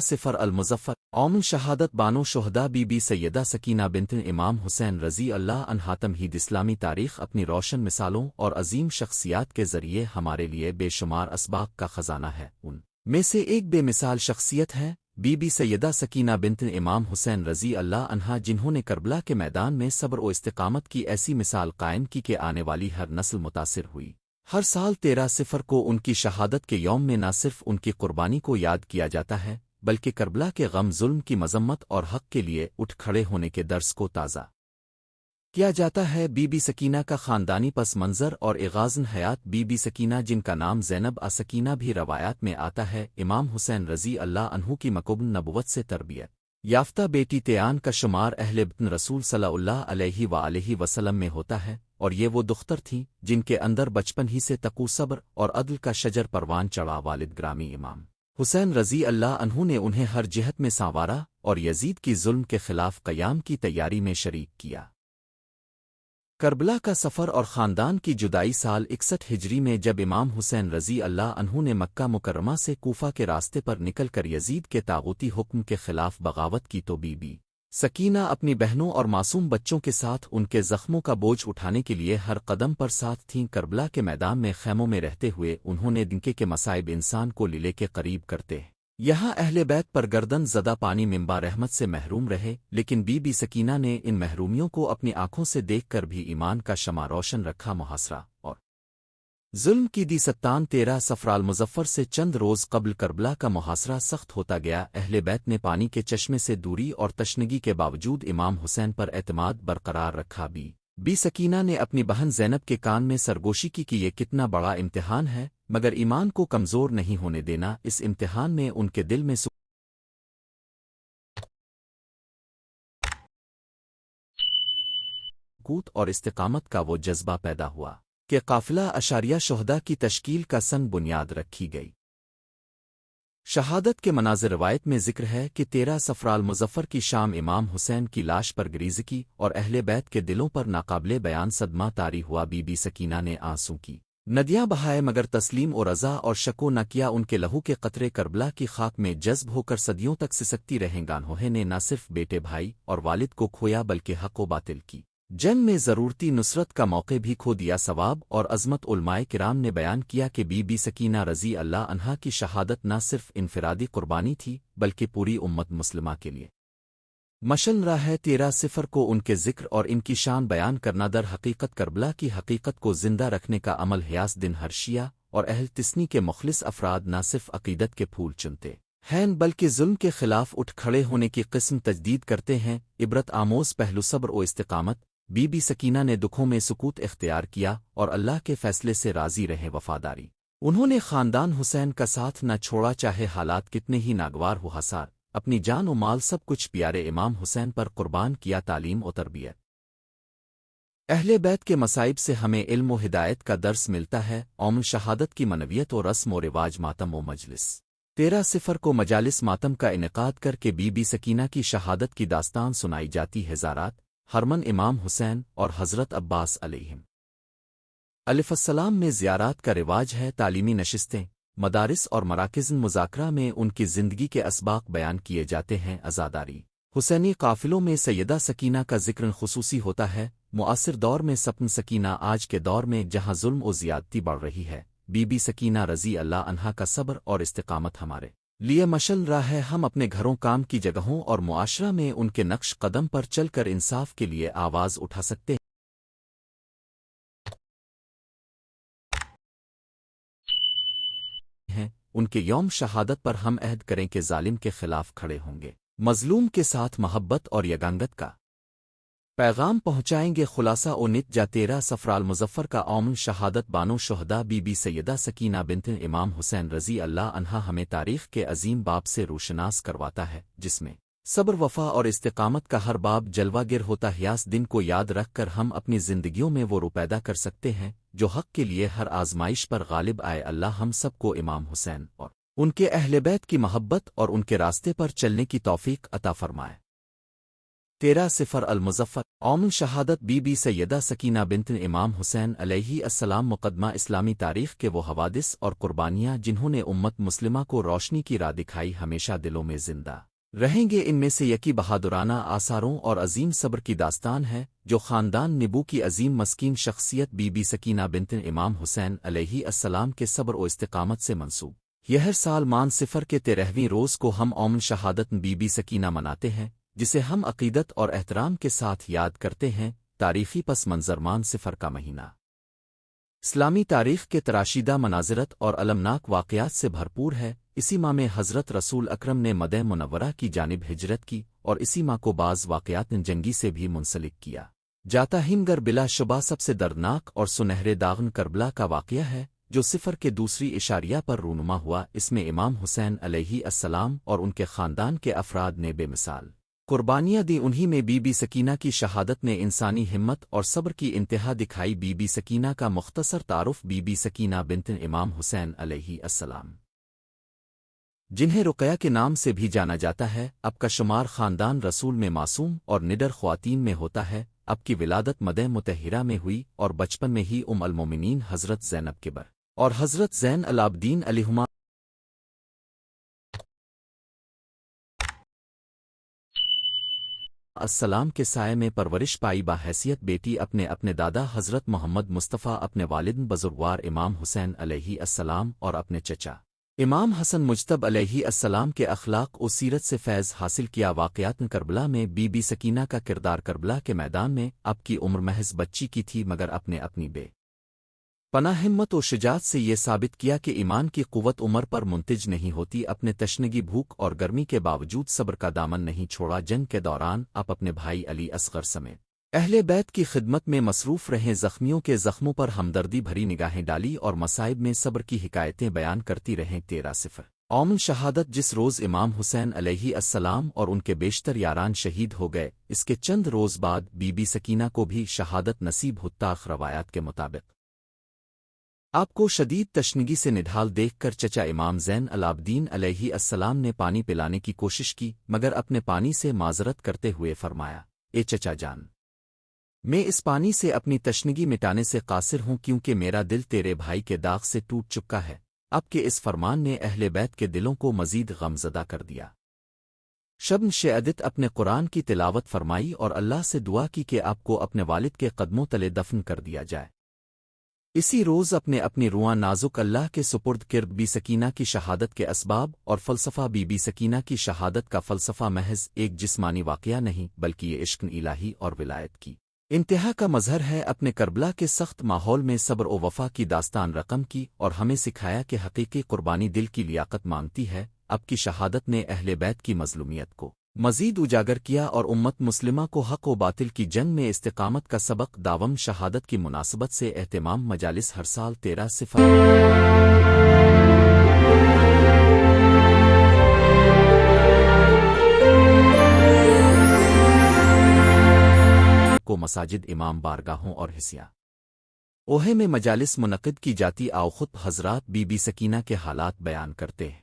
صفر المظفر اوم شہادت بانو شہدا بی بی سیدہ سکینہ بنت امام حسین رضی اللہ عنہا تمہید اسلامی تاریخ اپنی روشن مثالوں اور عظیم شخصیات کے ذریعے ہمارے لیے بے شمار اسباق کا خزانہ ہے۔ ان میں سے ایک بے مثال شخصیت ہے بی بی سیدہ سکینہ بنت امام حسین رضی اللہ عنہا، جنہوں نے کربلا کے میدان میں صبر و استقامت کی ایسی مثال قائم کی کہ آنے والی ہر نسل متاثر ہوئی۔ ہر سال 13 صفر کو ان کی شہادت کے یوم میں نہ صرف ان کی قربانی کو یاد کیا جاتا ہے بلکہ کربلا کے غم، ظلم کی مذمت اور حق کے لیے اٹھ کھڑے ہونے کے درس کو تازہ کیا جاتا ہے۔ بی بی سکینہ کا خاندانی پس منظر اور اغاظن حیات۔ بی بی سکینہ، جن کا نام زینب سکینہ بھی روایات میں آتا ہے، امام حسین رضی اللہ عنہ کی مکمل نبوت سے تربیت یافتہ بیٹی تیان کا شمار اہل بیت رسول صلی اللہ علیہ وآلہ وسلم میں ہوتا ہے، اور یہ وہ دختر تھیں جن کے اندر بچپن ہی سے تقوی، صبر اور عدل کا شجر پروان چڑھا۔ والد گرامی امام حسین رضی اللہ عنہ نے انہیں ہر جہت میں سنوارا اور یزید کی ظلم کے خلاف قیام کی تیاری میں شریک کیا۔ کربلا کا سفر اور خاندان کی جدائی سال 61 ہجری میں جب امام حسین رضی اللہ عنہ نے مکہ مکرمہ سے کوفہ کے راستے پر نکل کر یزید کے طاغوتی حکم کے خلاف بغاوت کی تو بی بی سکینہ اپنی بہنوں اور معصوم بچوں کے ساتھ ان کے زخموں کا بوجھ اٹھانے کے لیے ہر قدم پر ساتھ تھیں۔ کربلا کے میدان میں خیموں میں رہتے ہوئے انہوں نے دنکے کے مصائب انسان کو لیلے کے قریب کرتے ہیں۔ یہاں اہل بیت پر گردن زدہ پانی منبع رحمت سے محروم رہے، لیکن بی بی سکینہ نے ان محرومیوں کو اپنی آنکھوں سے دیکھ کر بھی ایمان کا شمع روشن رکھا۔ محاصرہ اور ظلم کی دی ستان 13 صفر المظفر سے چند روز قبل کربلا کا محاصرہ سخت ہوتا گیا۔ اہل بیت نے پانی کے چشمے سے دوری اور تشنگی کے باوجود امام حسین پر اعتماد برقرار رکھا۔ بی سکینہ نے اپنی بہن زینب کے کان میں سرگوشی کی کہ یہ کتنا بڑا امتحان ہے، مگر ایمان کو کمزور نہیں ہونے دینا۔ اس امتحان میں ان کے دل میں سکوت اور استقامت کا وہ جذبہ پیدا ہوا کہ قافلہ اشاریہ شہدا کی تشکیل کا سنگ بنیاد رکھی گئی۔ شہادت کے مناظر روایت میں ذکر ہے کہ 13 صفر المظفر کی شام امام حسین کی لاش پر گریزگی اور اہل بیت کے دلوں پر ناقابل بیان صدمہ طاری ہوا۔ بی بی سکینہ نے آنسوں کی ندیاں بہائے مگر تسلیم و رضا اور شکو نہ کیا۔ ان کے لہو کے قطرے کربلا کی خاک میں جذب ہو کر صدیوں تک سسکتی رہیں۔ گانہوہے نے نہ صرف بیٹے، بھائی اور والد کو کھویا بلکہ حق و باطل کی جنگ میں ضرورتی نصرت کا موقع بھی کھو دیا۔ ثواب اور عظمت علماء کرام نے بیان کیا کہ بی بی سکینہ رضی اللہ عنہا کی شہادت نہ صرف انفرادی قربانی تھی بلکہ پوری امت مسلمہ کے لیے مشعل راہ ہے۔ 13 صفر کو ان کے ذکر اور ان کی شان بیان کرنا در حقیقت کربلا کی حقیقت کو زندہ رکھنے کا عمل حیاس دن ہر شیعہ اور اہل تسنی کے مخلص افراد نہ صرف عقیدت کے پھول چنتے ہیں بلکہ ظلم کے خلاف اٹھ کھڑے ہونے کی قسم تجدید کرتے ہیں۔ عبرت آموز پہلو صبر و استقامت۔ بی بی سکینہ نے دکھوں میں سکوت اختیار کیا اور اللہ کے فیصلے سے راضی رہے۔ وفاداری انہوں نے خاندان حسین کا ساتھ نہ چھوڑا، چاہے حالات کتنے ہی ناگوار ہو۔ حسار اپنی جان و مال سب کچھ پیارے امام حسین پر قربان کیا۔ تعلیم و تربیت اہل بیت کے مصائب سے ہمیں علم و ہدایت کا درس ملتا ہے۔ اوم شہادت کی منویت و رسم و رواج۔ ماتم و مجلس 13 صفر کو مجالس ماتم کا انعقاد کر کے بی بی سکینہ کی شہادت کی داستان سنائی جاتی ہے۔ زارات ہرمن امام حسین اور حضرت عباس علیہم السلام میں زیارات کا رواج ہے۔ تعلیمی نشستیں، مدارس اور مراکز مذاکرہ میں ان کی زندگی کے اسباق بیان کیے جاتے ہیں۔ عزاداری حسینی قافلوں میں سیدہ سکینہ کا ذکر خصوصی ہوتا ہے۔ معاصر دور میں سپن سکینہ آج کے دور میں جہاں ظلم و زیادتی بڑھ رہی ہے، بی بی سکینہ رضی اللہ عنہا کا صبر اور استقامت ہمارے لیے مشعل راہ ہے۔ ہم اپنے گھروں، کام کی جگہوں اور معاشرہ میں ان کے نقش قدم پر چل کر انصاف کے لیے آواز اٹھا سکتے ہیں۔ ان کے یوم شہادت پر ہم عہد کریں کہ ظالم کے خلاف کھڑے ہوں گے، مظلوم کے ساتھ محبت اور یگانگت کا پیغام پہنچائیں گے۔ خلاصہ و نتیجہ 13 صفر المظفر کا اوم شہادت بانو شہدا بی بی سیدہ سکینہ بنت امام حسین رضی اللہ عنہا ہمیں تاریخ کے عظیم باب سے روشناس کرواتا ہے، جس میں صبر وفا اور استقامت کا ہر باب جلوہ گر ہوتا ہے، اس دن کو یاد رکھ کر ہم اپنی زندگیوں میں وہ روح پیدا کر سکتے ہیں جو حق کے لیے ہر آزمائش پر غالب آئے۔ اللہ ہم سب کو امام حسین اور ان کے اہل بیت کی محبت اور ان کے راستے پر چلنے کی توفیق عطا فرمائے۔ 13 المظفر اوم شہادت بی بی سیدہ سکینہ بنت امام حسین علیہ السلام مقدمہ اسلامی تاریخ کے وہ حوادث اور قربانیاں جنہوں نے امت مسلمہ کو روشنی کی راہ دکھائی ہمیشہ دلوں میں زندہ رہیں گے۔ ان میں سے یکی بہادرانہ آثاروں اور عظیم صبر کی داستان ہے جو خاندان نبو کی عظیم مسکین شخصیت بی بی سکینہ بنت امام حسین علیہ السلام کے صبر و استقامت سے منسوب۔ یہ ہر سال مان صفر کے 13ویں روز کو ہم اوم شہادت بی بی سکینہ مناتے ہیں، جسے ہم عقیدت اور احترام کے ساتھ یاد کرتے ہیں۔ تاریخی پس منظر مان صفر کا مہینہ اسلامی تاریخ کے تراشیدہ مناظرت اور المناک واقعات سے بھرپور ہے۔ اسی ماہ میں حضرت رسول اکرم نے مدینہ منورہ کی جانب ہجرت کی، اور اسی ماہ کو بعض واقعات جنگی سے بھی منسلک کیا جاتا ہے، مگر بلا شبہ سب سے دردناک اور سنہرے داغن کربلا کا واقعہ ہے جو صفر کے دوسری اشاریہ پر رونما ہوا۔ اس میں امام حسین علیہ السلام اور ان کے خاندان کے افراد نے بے مثال قربانیاں دی، انہی میں بی بی سکینہ کی شہادت نے انسانی ہمت اور صبر کی انتہا دکھائی۔ بی بی سکینہ کا مختصر تعارف۔ بی بی سکینہ بنت امام حسین علیہ السلام، جنہیں رقیہ کے نام سے بھی جانا جاتا ہے، اب کا شمار خاندان رسول میں معصوم اور نڈر خواتین میں ہوتا ہے۔ اب کی ولادت مدینہ مطہرہ میں ہوئی اور بچپن میں ہی ام المومنین حضرت زینب کبر اور حضرت زین العابدین علیہما السلام کے سائے میں پرورش پائی۔ باحیثیت بیٹی اپنے دادا حضرت محمد مصطفیٰ، اپنے والد بزرگوار امام حسین علیہ السلام اور اپنے چچا امام حسن مجتب علیہ السلام کے اخلاق و سیرت سے فیض حاصل کیا۔ واقعات کربلا میں بی بی سکینہ کا کردار۔ کربلا کے میدان میں اب کی عمر محض بچی کی تھی، مگر اپنی بے پناہ ہمت و شجاعت سے یہ ثابت کیا کہ ایمان کی قوت عمر پر منتج نہیں ہوتی۔ اپنے تشنگی، بھوک اور گرمی کے باوجود صبر کا دامن نہیں چھوڑا۔ جنگ کے دوران آپ اپنے بھائی علی اصغر سمیت اہل بیت کی خدمت میں مصروف رہیں۔ زخمیوں کے زخموں پر ہمدردی بھری نگاہیں ڈالی اور مصائب میں صبر کی حکایتیں بیان کرتی رہیں۔ 13 اوم شہادت جس روز امام حسین علیہ السلام اور ان کے بیشتر یاران شہید ہو گئے، اس کے چند روز بعد بی بی سکینہ کو بھی شہادت نصیب ہوتا۔ روایات کے مطابق آپ کو شدید تشنگی سے نڈھال دیکھ کر چچا امام زین العابدین علیہ السلام نے پانی پلانے کی کوشش کی، مگر اپنے پانی سے معذرت کرتے ہوئے فرمایا، اے چچا جان، میں اس پانی سے اپنی تشنگی مٹانے سے قاصر ہوں، کیونکہ میرا دل تیرے بھائی کے داغ سے ٹوٹ چکا ہے۔ اب کے اس فرمان نے اہل بیت کے دلوں کو مزید غمزدہ کر دیا۔ شب شعدت اپنے قرآن کی تلاوت فرمائی اور اللہ سے دعا کی کہ آپ کو اپنے والد کے قدموں تلے دفن کر دیا جائے۔ اسی روز اپنی رواں نازک اللہ کے سپرد کرد۔ بی سکینہ کی شہادت کے اسباب اور فلسفہ۔ بی بی سکینہ کی شہادت کا فلسفہ محض ایک جسمانی واقعہ نہیں، بلکہ یہ عشق الہی اور ولایت کی انتہا کا مظہر ہے۔ اپنے کربلا کے سخت ماحول میں صبر و وفا کی داستان رقم کی اور ہمیں سکھایا کہ حقیقی قربانی دل کی لیاقت مانگتی ہے۔ اب کی شہادت نے اہل بیت کی مظلومیت کو مزید اجاگر کیا اور امت مسلمہ کو حق و باطل کی جنگ میں استقامت کا سبق داوم۔ شہادت کی مناسبت سے اہتمام مجالس ہر سال 13 کو مساجد، امام بارگاہوں اور حصیہ اوہے میں مجالس منعقد کی جاتی۔ آؤ خود حضرات بی بی سکینہ کے حالات بیان کرتے ہیں۔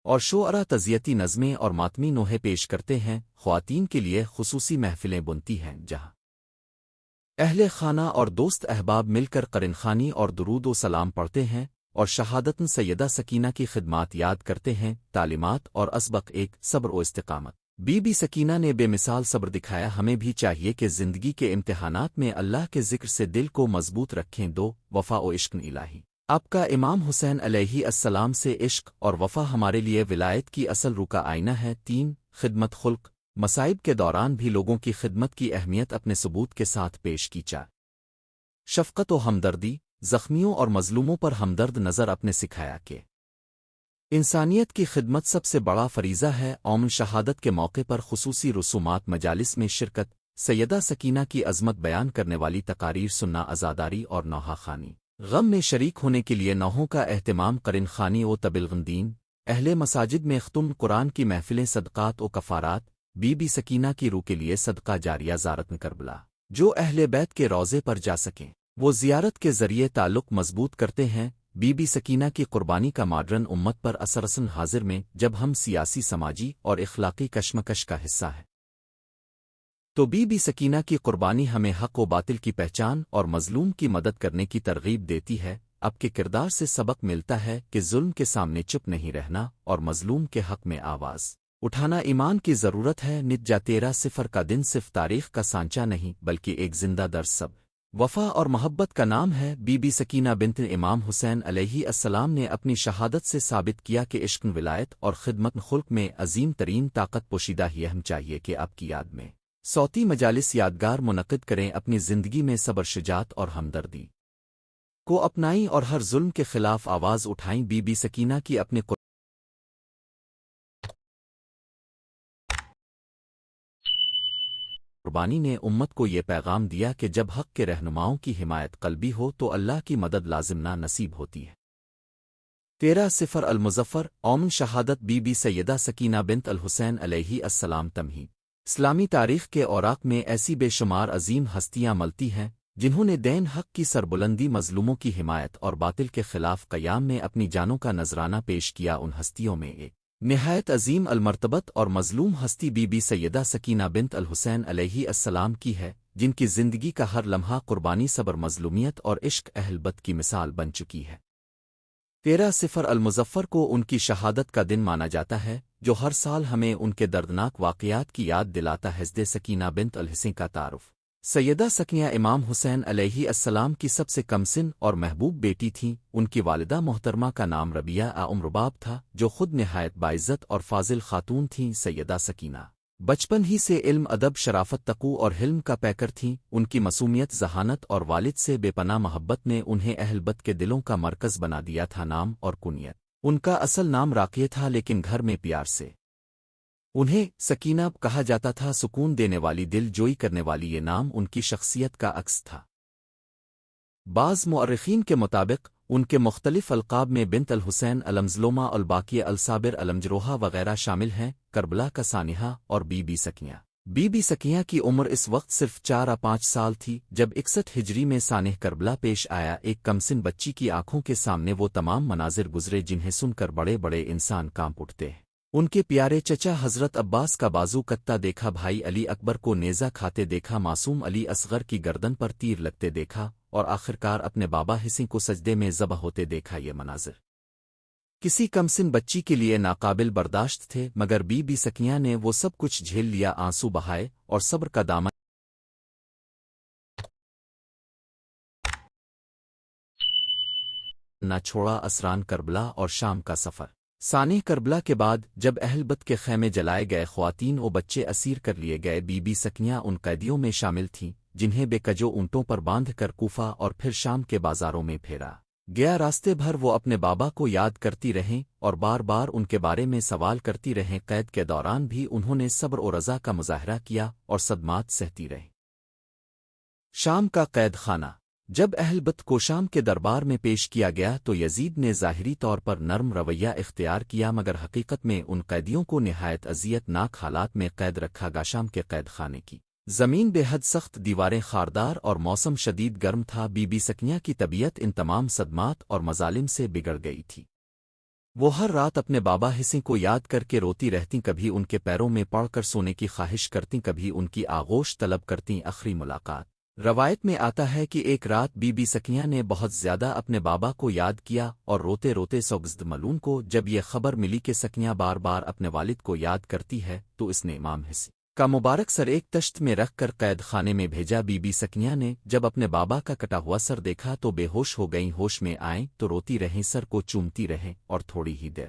اور شعراء تعزیتی نظمیں اور ماتمی نوحے پیش کرتے ہیں۔ خواتین کے لیے خصوصی محفلیں بنتی ہیں، جہاں اہل خانہ اور دوست احباب مل کر قرنخانی اور درود و سلام پڑھتے ہیں اور شہادتن سیدہ سکینہ کی خدمات یاد کرتے ہیں۔ تعلیمات اور اسبق 1 صبر و استقامت۔ بی بی سکینہ نے بے مثال صبر دکھایا۔ ہمیں بھی چاہیے کہ زندگی کے امتحانات میں اللہ کے ذکر سے دل کو مضبوط رکھیں۔ 2 وفا و عشق الہی۔ آپ کا امام حسین علیہ السلام سے عشق اور وفا ہمارے لیے ولایت کی اصل روح کا آئینہ ہے۔ 3 خدمت خلق۔ مصائب کے دوران بھی لوگوں کی خدمت کی اہمیت اپنے ثبوت کے ساتھ پیش کی جا۔ شفقت و ہمدردی۔ زخمیوں اور مظلوموں پر ہمدرد نظر اپنے سکھایا کہ انسانیت کی خدمت سب سے بڑا فریضہ ہے۔ اوم شہادت کے موقع پر خصوصی رسومات، مجالس میں شرکت، سیدہ سکینہ کی عظمت بیان کرنے والی تقاریر سننا، عزاداری اور نوحہ خوانی۔ غم میں شریک ہونے کے لیے نوحوں کا اہتمام قرن خانی و تبلغندین اہل مساجد میں ختم قرآن کی محفلیں صدقات و کفارات بی بی سکینہ کی روح کے لیے صدقہ جاریہ زارت میں کربلا جو اہل بیت کے روضے پر جا سکیں وہ زیارت کے ذریعے تعلق مضبوط کرتے ہیں بی بی سکینہ کی قربانی کا ماڈرن امت پر اثر حاضر میں جب ہم سیاسی سماجی اور اخلاقی کشمکش کا حصہ ہے تو بی بی سکینہ کی قربانی ہمیں حق و باطل کی پہچان اور مظلوم کی مدد کرنے کی ترغیب دیتی ہے اب کے کردار سے سبق ملتا ہے کہ ظلم کے سامنے چپ نہیں رہنا اور مظلوم کے حق میں آواز اٹھانا ایمان کی ضرورت ہے نت جا 13 کا دن صرف تاریخ کا سانچہ نہیں بلکہ ایک زندہ درس سب وفا اور محبت کا نام ہے بی بی سکینہ بنت امام حسین علیہ السلام نے اپنی شہادت سے ثابت کیا کہ عشق ولایت اور خدمت خلق میں عظیم ترین طاقت پوشیدہ ہی ہم چاہیے کہ آپ کی یاد میں صوتی مجالس یادگار منعقد کریں اپنی زندگی میں صبر شجاعت اور ہمدردی کو اپنائیں اور ہر ظلم کے خلاف آواز اٹھائیں بی بی سکینہ کی اپنے قربانی نے امت کو یہ پیغام دیا کہ جب حق کے رہنماؤں کی حمایت قلبی ہو تو اللہ کی مدد لازم نہ نصیب ہوتی ہے 13 المظفر اومن شہادت بی بی سیدہ سکینہ بنت الحسین علیہ السلام تمہید اسلامی تاریخ کے اوراق میں ایسی بے شمار عظیم ہستیاں ملتی ہیں جنہوں نے دین حق کی سربلندی مظلوموں کی حمایت اور باطل کے خلاف قیام میں اپنی جانوں کا نذرانہ پیش کیا ان ہستیوں میں ایک نہایت عظیم المرتبت اور مظلوم ہستی بی بی سیدہ سکینہ بنت الحسین علیہ السلام کی ہے جن کی زندگی کا ہر لمحہ قربانی صبر مظلومیت اور عشق اہل بت کی مثال بن چکی ہے 13 المظفر کو ان کی شہادت کا دن مانا جاتا ہے جو ہر سال ہمیں ان کے دردناک واقعات کی یاد دلاتا ہے حضرت سکینہ بنت الحسین کا تعارف سیدہ سکینہ امام حسین علیہ السلام کی سب سے کم سن اور محبوب بیٹی تھیں ان کی والدہ محترمہ کا نام ربیہ رباب تھا جو خود نہایت باعزت اور فاضل خاتون تھیں سیدہ سکینہ بچپن ہی سے علم ادب شرافت تقو اور حلم کا پیکر تھیں ان کی معصومیت ذہانت اور والد سے بے پناہ محبت نے انہیں اہل بت کے دلوں کا مرکز بنا دیا تھا نام اور کنیت ان کا اصل نام راقیہ تھا لیکن گھر میں پیار سے انہیں سکینہ کہا جاتا تھا سکون دینے والی دل جوئی کرنے والی یہ نام ان کی شخصیت کا عکس تھا بعض مورخین کے مطابق ان کے مختلف القاب میں بنت الحسین المظلومہ الباقیہ الصابر المجروحہ وغیرہ شامل ہیں کربلا کا سانحہ اور بی بی سکینہ کی عمر اس وقت صرف 4-5 سال تھی جب 61 ہجری میں سانح کربلا پیش آیا ایک کمسن بچی کی آنکھوں کے سامنے وہ تمام مناظر گزرے جنہیں سن کر بڑے بڑے انسان کانپ اٹھتے ہیں ان کے پیارے چچا حضرت عباس کا بازو کتتا دیکھا بھائی علی اکبر کو نیزہ کھاتے دیکھا معصوم علی اصغر کی گردن پر تیر لگتے دیکھا اور آخرکار اپنے بابا حسین کو سجدے میں ذبح ہوتے دیکھا یہ مناظر کسی کمسن بچی کے لیے ناقابل برداشت تھے مگر بی بی سکینہ نے وہ سب کچھ جھیل لیا آنسو بہائے اور صبر کا دامن نہ چھوڑا اسران کربلا اور شام کا سفر سانح کربلا کے بعد جب اہل بت کے خیمے جلائے گئے خواتین و بچے اسیر کر لیے گئے بی بی سکینہ ان قیدیوں میں شامل تھیں جنہیں بے کجو اونٹوں پر باندھ کر کوفہ اور پھر شام کے بازاروں میں پھیرا گیا راستے بھر وہ اپنے بابا کو یاد کرتی رہیں اور بار بار ان کے بارے میں سوال کرتی رہیں قید کے دوران بھی انہوں نے صبر و رضا کا مظاہرہ کیا اور صدمات سہتی رہیں شام کا قید خانہ جب اہل بت کو شام کے دربار میں پیش کیا گیا تو یزید نے ظاہری طور پر نرم رویہ اختیار کیا مگر حقیقت میں ان قیدیوں کو نہایت اذیت ناک حالات میں قید رکھا گیا شام کے قید خانے کی زمین بے حد سخت دیواریں خاردار اور موسم شدید گرم تھا بی بی سکینہ کی طبیعت ان تمام صدمات اور مظالم سے بگڑ گئی تھی وہ ہر رات اپنے بابا حسین کو یاد کر کے روتی رہتی کبھی ان کے پیروں میں پڑ کر سونے کی خواہش کرتی کبھی ان کی آغوش طلب کرتی آخری ملاقات روایت میں آتا ہے کہ ایک رات بی بی سکینہ نے بہت زیادہ اپنے بابا کو یاد کیا اور روتے روتے سوگزد ملون کو جب یہ خبر ملی کہ سکینہ بار بار اپنے والد کو یاد کرتی ہے تو اس نے امام حسین کا مبارک سر ایک تشت میں رکھ کر قید خانے میں بھیجا بی بی سکینہ نے جب اپنے بابا کا کٹا ہوا سر دیکھا تو بے ہوش ہو گئیں ہوش میں آئیں تو روتی رہیں سر کو چومتی رہیں اور تھوڑی ہی دیر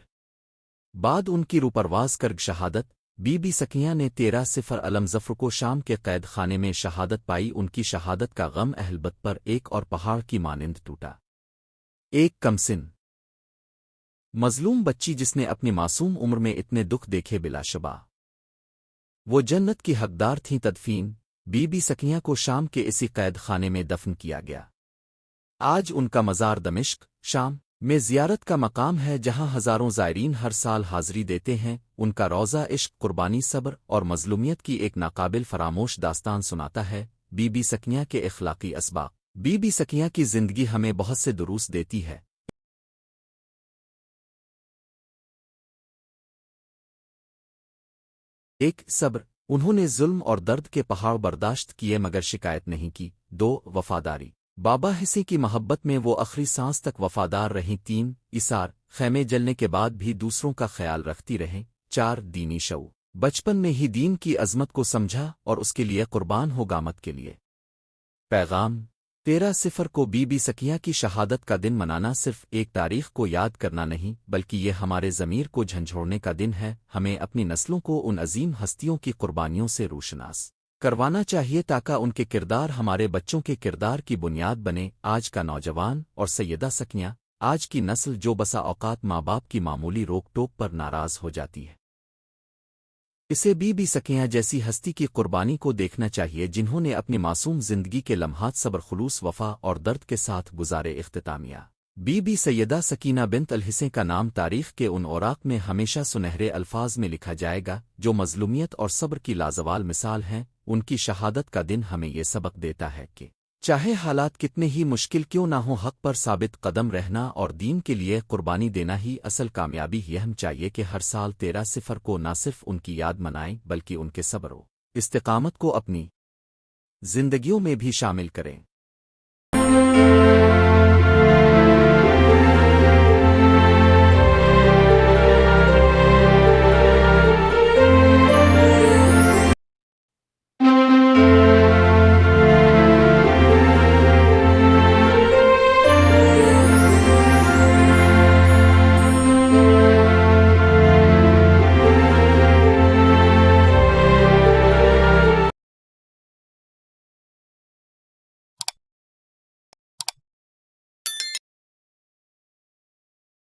بعد ان کی روپرواز کر شہادت بی بی سکینہ نے 13 المظفر کو شام کے قید خانے میں شہادت پائی ان کی شہادت کا غم اہل بت پر ایک اور پہاڑ کی مانند ٹوٹا ایک کمسن مظلوم بچی جس نے اپنی معصوم عمر میں اتنے دکھ دیکھے بلا شبہ وہ جنت کی حقدار تھیں تدفین بی بی سکینہ کو شام کے اسی قید خانے میں دفن کیا گیا آج ان کا مزار دمشق شام میں زیارت کا مقام ہے، جہاں ہزاروں زائرین ہر سال حاضری دیتے ہیں۔ ان کا روضہ عشق، قربانی، صبر اور مظلومیت کی ایک ناقابل فراموش داستان سناتا ہے۔ بی بی سکینہ کے اخلاقی اسباق۔ بی بی سکینہ کی زندگی ہمیں بہت سے دروس دیتی ہے۔ ایک صبر، انہوں نے ظلم اور درد کے پہاڑ برداشت کیے مگر شکایت نہیں کی۔ دو وفاداری، بابا حسی کی محبت میں وہ آخری سانس تک وفادار رہیں۔ تین ایثار، خیمے جلنے کے بعد بھی دوسروں کا خیال رکھتی رہیں۔ چار دینی شعور، بچپن میں ہی دین کی عظمت کو سمجھا اور اس کے لیے قربان ہو گامت کے لیے۔ پیغام 13 کو بی بی سکینہ کی شہادت کا دن منانا صرف ایک تاریخ کو یاد کرنا نہیں، بلکہ یہ ہمارے ضمیر کو جھنجھوڑنے کا دن ہے۔ ہمیں اپنی نسلوں کو ان عظیم ہستیوں کی قربانیوں سے روشناس کروانا چاہیے تاکہ ان کے کردار ہمارے بچوں کے کردار کی بنیاد بنے۔ آج کا نوجوان اور سیدہ سکینہ، آج کی نسل جو بسا اوقات ماں باپ کی معمولی روک ٹوک پر ناراض ہو جاتی ہے، اسے بی بی سکینہ جیسی ہستی کی قربانی کو دیکھنا چاہیے، جنہوں نے اپنی معصوم زندگی کے لمحات صبر، خلوص، وفا اور درد کے ساتھ گزارے۔ اختتامیہ، بی بی سیدہ سکینہ بنت الحسین کا نام تاریخ کے ان اوراق میں ہمیشہ سنہرے الفاظ میں لکھا جائے گا جو مظلومیت اور صبر کی لازوال مثال ہیں۔ ان کی شہادت کا دن ہمیں یہ سبق دیتا ہے کہ چاہے حالات کتنے ہی مشکل کیوں نہ ہوں، حق پر ثابت قدم رہنا اور دین کے لیے قربانی دینا ہی اصل کامیابی ہے۔ ہم چاہیے کہ ہر سال 13 کو نہ صرف ان کی یاد منائیں بلکہ ان کے صبر و استقامت کو اپنی زندگیوں میں بھی شامل کریں۔